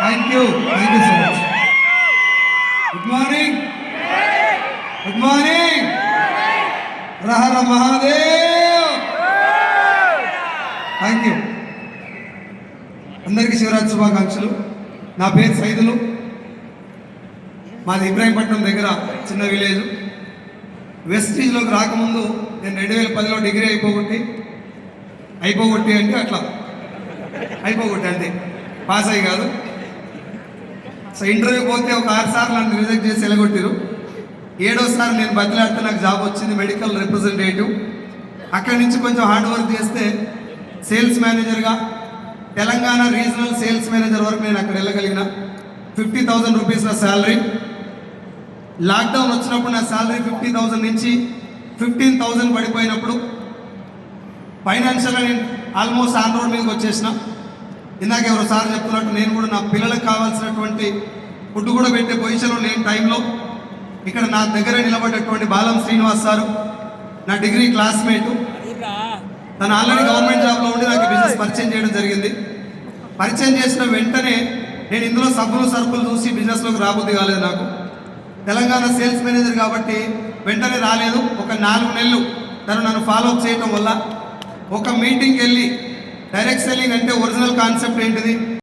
Thank you so much. Good morning, good morning. రహర Mahadev. Thank you. అందరికీ శివరాత్రి శుభాకాంక్షలు. నా పేరు సైదులు. మాది ఇబ్రాహీంపట్నం దగ్గర చిన్న విలేజ్. వెస్టీజ్లోకి రాకముందు నేను 2010లో డిగ్రీ అయిపోగొట్టి అంటే అట్లా అయిపోగొట్టి అంతే, పాస్ అయ్యి కాదు. సో ఇంటర్వ్యూ పోతే ఒక 6 సార్లు నన్ను రిజెక్ట్ చేసి వెళ్ళగొట్టారు. 7వసారి నేను బదిలాడితే నాకు జాబ్ వచ్చింది, మెడికల్ రిప్రజెంటేటివ్. అక్కడి నుంచి కొంచెం హార్డ్ వర్క్ చేస్తే సేల్స్ మేనేజర్గా తెలంగాణ రీజనల్ సేల్స్ మేనేజర్ వరకు నేను అక్కడ వెళ్ళగలిగిన. 50,000 రూపీస్ నా శాలరీ. లాక్డౌన్ వచ్చినప్పుడు నా శాలరీ 50,000 నుంచి 15,000 పడిపోయినప్పుడు ఫైనాన్షియల్గా నేను ఆల్మోస్ట్ ఆన్ రోడ్ మీదకి వచ్చేసిన. ఇందాక ఎవరో సార్ చెప్తున్నట్టు నేను కూడా నా పిల్లలకు కావాల్సినటువంటి ఫుడ్ కూడా పెట్టే పొజిషన్లో లేని టైంలో ఇక్కడ నా దగ్గర నిలబడ్డటువంటి బాలం శ్రీనివాస్ సారు నా డిగ్రీ క్లాస్మేటు. తను ఆల్రెడీ గవర్నమెంట్ జాబ్లో ఉండి నాకు బిజినెస్ పరిచయం చేయడం జరిగింది. పరిచయం చేసిన వెంటనే నేను ఇందులో సబ్బులు సరుకులు చూసి బిజినెస్లోకి రాబుద్ది కాలేదు. నాకు తెలంగాణ సేల్స్ మేనేజర్ కాబట్టి వెంటనే రాలేదు. ఒక 4 నెలలు తను నన్ను ఫాలో అప్ చేయటం వల్ల ఒక మీటింగ్కి వెళ్ళి డైరెక్ట్ సెల్లింగ్ అంటే ఒరిజినల్ కాన్సెప్ట్ ఏంటిది,